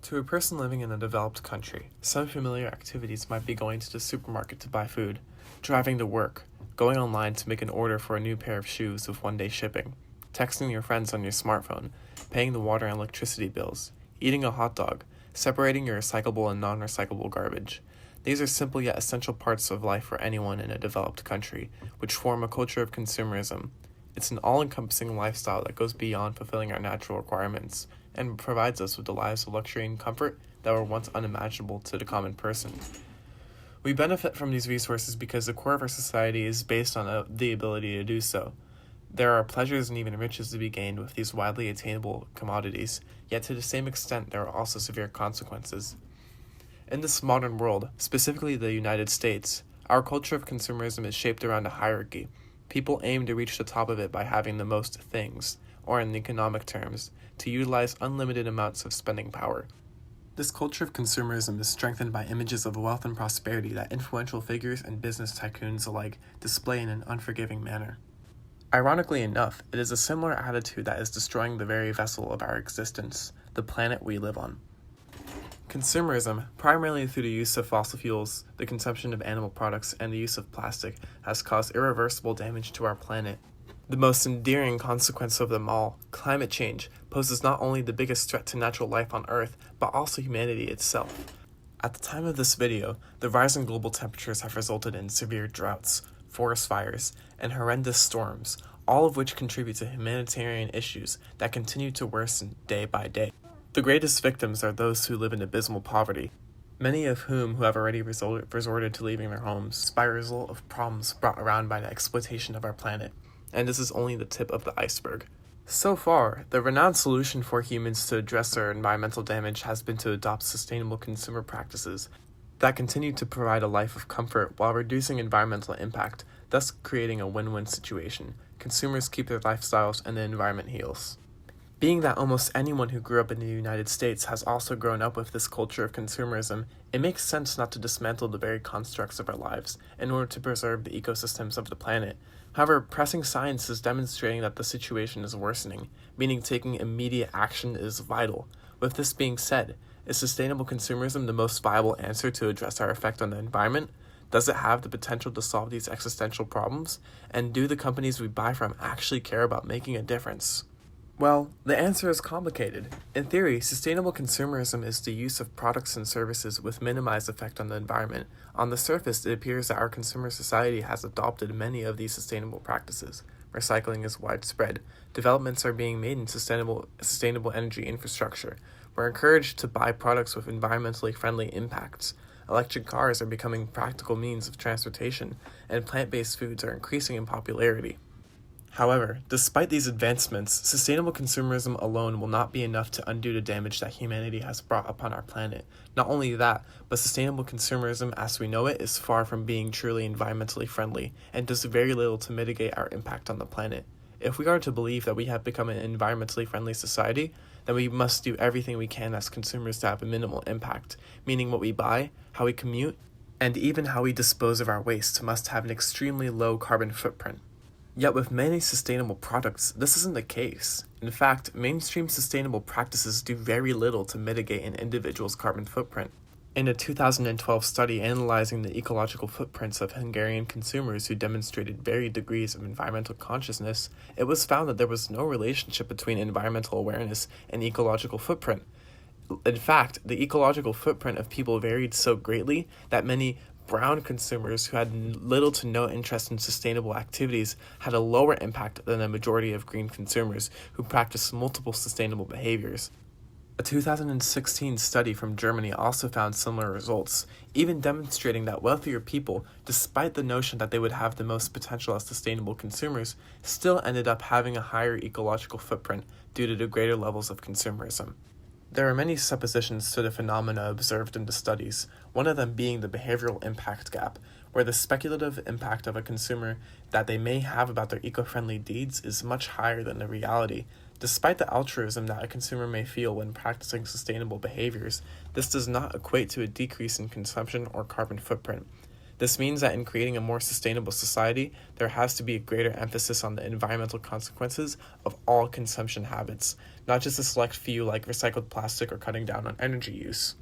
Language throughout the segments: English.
To a person living in a developed country, some familiar activities might be going to the supermarket to buy food, driving to work, going online to make an order for a new pair of shoes with one-day shipping, texting your friends on your smartphone, paying the water and electricity bills, eating a hot dog, separating your recyclable and non-recyclable garbage. These are simple yet essential parts of life for anyone in a developed country, which form a culture of consumerism. It's an all-encompassing lifestyle that goes beyond fulfilling our natural requirements and provides us with the lives of luxury and comfort that were once unimaginable to the common person. We benefit from these resources because the core of our society is based on the ability to do so. There are pleasures and even riches to be gained with these widely attainable commodities, yet to the same extent there are also severe consequences. In this modern world, specifically the United States, our culture of consumerism is shaped around a hierarchy. People aim to reach the top of it by having the most things, or in economic terms, to utilize unlimited amounts of spending power. This culture of consumerism is strengthened by images of wealth and prosperity that influential figures and business tycoons alike display in an unforgiving manner. Ironically enough, it is a similar attitude that is destroying the very vessel of our existence, the planet we live on. Consumerism, primarily through the use of fossil fuels, the consumption of animal products, and the use of plastic, has caused irreversible damage to our planet. The most enduring consequence of them all, climate change, poses not only the biggest threat to natural life on Earth, but also humanity itself. At the time of this video, the rise in global temperatures have resulted in severe droughts, forest fires, and horrendous storms, all of which contribute to humanitarian issues that continue to worsen day by day. The greatest victims are those who live in abysmal poverty, many of whom have already resorted to leaving their homes by a result of problems brought around by the exploitation of our planet. And this is only the tip of the iceberg. So far, the renowned solution for humans to address their environmental damage has been to adopt sustainable consumer practices that continue to provide a life of comfort while reducing environmental impact, thus creating a win-win situation. Consumers keep their lifestyles and the environment heals. Being that almost anyone who grew up in the United States has also grown up with this culture of consumerism, it makes sense not to dismantle the very constructs of our lives in order to preserve the ecosystems of the planet. However, pressing science is demonstrating that the situation is worsening, meaning taking immediate action is vital. With this being said, is sustainable consumerism the most viable answer to address our effect on the environment? Does it have the potential to solve these existential problems? And do the companies we buy from actually care about making a difference? Well, the answer is complicated. In theory, sustainable consumerism is the use of products and services with minimized effect on the environment. On the surface, it appears that our consumer society has adopted many of these sustainable practices. Recycling is widespread. Developments are being made in sustainable energy infrastructure. We're encouraged to buy products with environmentally friendly impacts. Electric cars are becoming practical means of transportation, and plant-based foods are increasing in popularity. However, despite these advancements, sustainable consumerism alone will not be enough to undo the damage that humanity has brought upon our planet. Not only that, but sustainable consumerism as we know it is far from being truly environmentally friendly and does very little to mitigate our impact on the planet. If we are to believe that we have become an environmentally friendly society, then we must do everything we can as consumers to have a minimal impact, meaning what we buy, how we commute, and even how we dispose of our waste must have an extremely low carbon footprint. Yet with many sustainable products, this isn't the case. In fact, mainstream sustainable practices do very little to mitigate an individual's carbon footprint. In a 2012 study analyzing the ecological footprints of Hungarian consumers who demonstrated varied degrees of environmental consciousness, it was found that there was no relationship between environmental awareness and ecological footprint. In fact, the ecological footprint of people varied so greatly that many brown consumers who had little to no interest in sustainable activities had a lower impact than the majority of green consumers who practiced multiple sustainable behaviors. A 2016 study from Germany also found similar results, even demonstrating that wealthier people, despite the notion that they would have the most potential as sustainable consumers, still ended up having a higher ecological footprint due to the greater levels of consumerism. There are many suppositions to the phenomena observed in the studies, one of them being the behavioral impact gap, where the speculative impact of a consumer that they may have about their eco-friendly deeds is much higher than the reality. Despite the altruism that a consumer may feel when practicing sustainable behaviors, this does not equate to a decrease in consumption or carbon footprint. This means that in creating a more sustainable society, there has to be a greater emphasis on the environmental consequences of all consumption habits, not just a select few like recycled plastic or cutting down on energy use.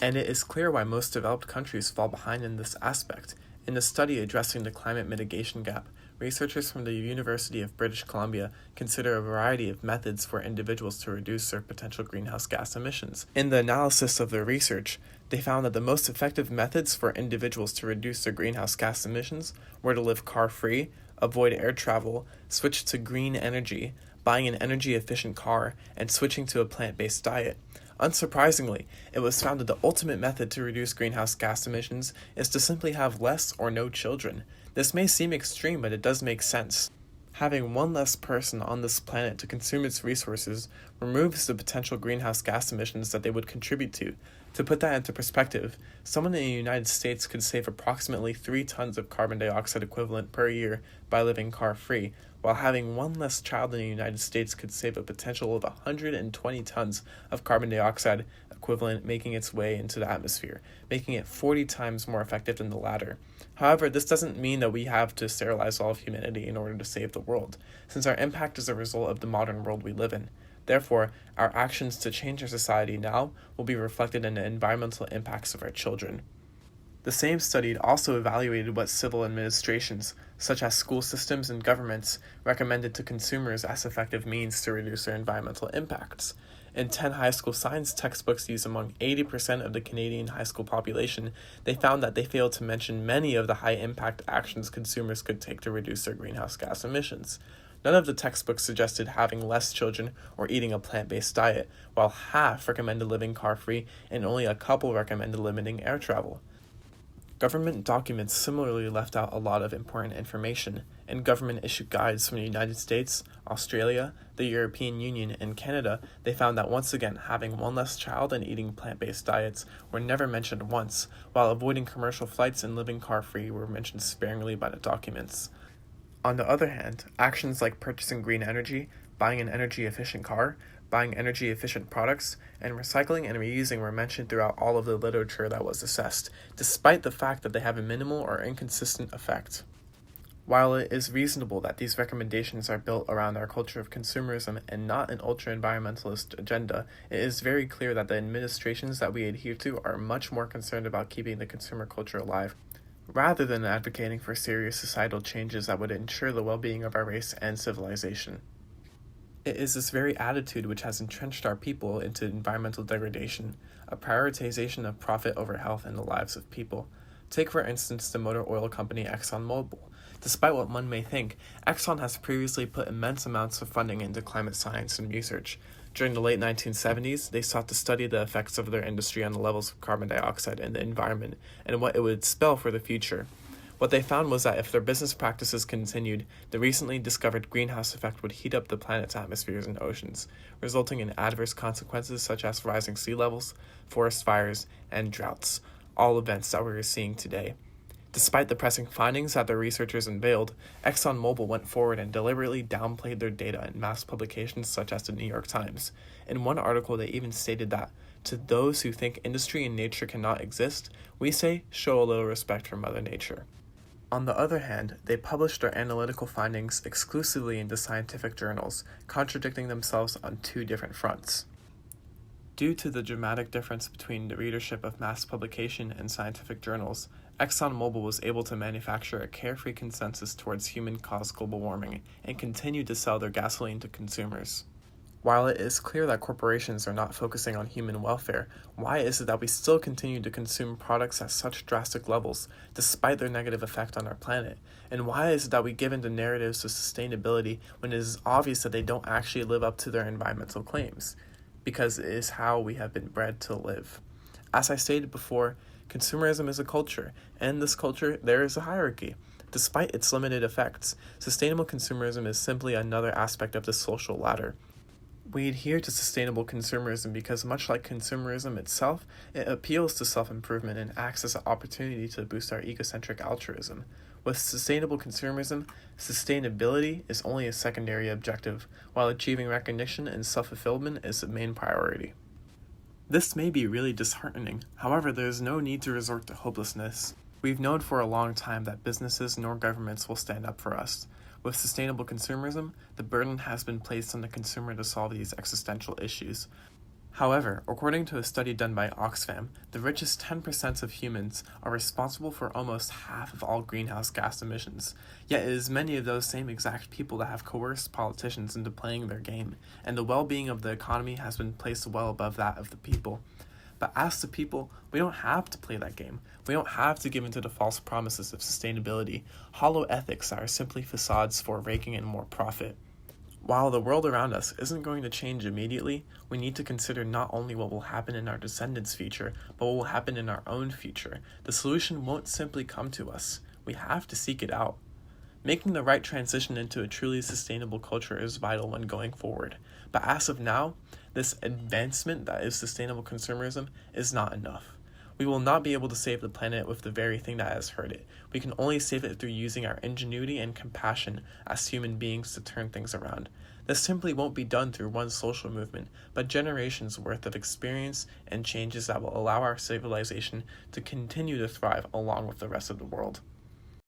And it is clear why most developed countries fall behind in this aspect. In a study addressing the climate mitigation gap, researchers from the University of British Columbia consider a variety of methods for individuals to reduce their potential greenhouse gas emissions. In the analysis of their research, they found that the most effective methods for individuals to reduce their greenhouse gas emissions were to live car-free, avoid air travel, switch to green energy, buying an energy-efficient car, and switching to a plant-based diet. Unsurprisingly, it was found that the ultimate method to reduce greenhouse gas emissions is to simply have less or no children. This may seem extreme, but it does make sense. Having one less person on this planet to consume its resources removes the potential greenhouse gas emissions that they would contribute to. To put that into perspective, someone in the United States could save approximately 3 tons of carbon dioxide equivalent per year by living car-free, while having one less child in the United States could save a potential of 120 tons of carbon dioxide equivalent making its way into the atmosphere, making it 40 times more effective than the latter. However, this doesn't mean that we have to sterilize all of humanity in order to save the world, since our impact is a result of the modern world we live in. Therefore, our actions to change our society now will be reflected in the environmental impacts of our children. The same study also evaluated what civil administrations, such as school systems and governments, recommended to consumers as effective means to reduce their environmental impacts. In 10 high school science textbooks used among 80% of the Canadian high school population, they found that they failed to mention many of the high-impact actions consumers could take to reduce their greenhouse gas emissions. None of the textbooks suggested having less children or eating a plant-based diet, while half recommended living car-free and only a couple recommended limiting air travel. Government documents similarly left out a lot of important information. In government-issued guides from the United States, Australia, the European Union, and Canada, they found that once again having one less child and eating plant-based diets were never mentioned once, while avoiding commercial flights and living car-free were mentioned sparingly by the documents. On the other hand, actions like purchasing green energy, buying an energy-efficient car, buying energy-efficient products, and recycling and reusing were mentioned throughout all of the literature that was assessed, despite the fact that they have a minimal or inconsistent effect. While it is reasonable that these recommendations are built around our culture of consumerism and not an ultra-environmentalist agenda, it is very clear that the administrations that we adhere to are much more concerned about keeping the consumer culture alive, rather than advocating for serious societal changes that would ensure the well-being of our race and civilization. It is this very attitude which has entrenched our people into environmental degradation, a prioritization of profit over health and the lives of people. Take for instance the motor oil company ExxonMobil. Despite what one may think, Exxon has previously put immense amounts of funding into climate science and research. During the late 1970s, they sought to study the effects of their industry on the levels of carbon dioxide in the environment and what it would spell for the future. What they found was that if their business practices continued, the recently discovered greenhouse effect would heat up the planet's atmospheres and oceans, resulting in adverse consequences such as rising sea levels, forest fires, and droughts, all events that we're seeing today. Despite the pressing findings that their researchers unveiled, ExxonMobil went forward and deliberately downplayed their data in mass publications such as the New York Times. In one article, they even stated that, to those who think industry and nature cannot exist, we say, show a little respect for Mother Nature. On the other hand, they published their analytical findings exclusively into scientific journals, contradicting themselves on 2 different fronts. Due to the dramatic difference between the readership of mass publication and scientific journals, ExxonMobil was able to manufacture a carefree consensus towards human-caused global warming and continued to sell their gasoline to consumers. While it is clear that corporations are not focusing on human welfare, why is it that we still continue to consume products at such drastic levels, despite their negative effect on our planet? And why is it that we give into narratives of sustainability when it is obvious that they don't actually live up to their environmental claims? Because it is how we have been bred to live. As I stated before, consumerism is a culture, and in this culture there is a hierarchy. Despite its limited effects, sustainable consumerism is simply another aspect of the social ladder. We adhere to sustainable consumerism because, much like consumerism itself, it appeals to self-improvement and acts as an opportunity to boost our egocentric altruism. With sustainable consumerism, sustainability is only a secondary objective, while achieving recognition and self-fulfillment is the main priority. This may be really disheartening, however there is no need to resort to hopelessness. We've known for a long time that businesses nor governments will stand up for us. With sustainable consumerism, the burden has been placed on the consumer to solve these existential issues. However, according to a study done by Oxfam, the richest 10% of humans are responsible for almost half of all greenhouse gas emissions. Yet it is many of those same exact people that have coerced politicians into playing their game, and the well-being of the economy has been placed well above that of the people. But as the people, we don't have to play that game. We don't have to give in to the false promises of sustainability, hollow ethics that are simply facades for raking in more profit. While the world around us isn't going to change immediately, we need to consider not only what will happen in our descendants' future, but what will happen in our own future. The solution won't simply come to us. We have to seek it out. Making the right transition into a truly sustainable culture is vital when going forward. But as of now, this advancement that is sustainable consumerism is not enough. We will not be able to save the planet with the very thing that has hurt it. We can only save it through using our ingenuity and compassion as human beings to turn things around. This simply won't be done through one social movement, but generations worth of experience and changes that will allow our civilization to continue to thrive along with the rest of the world.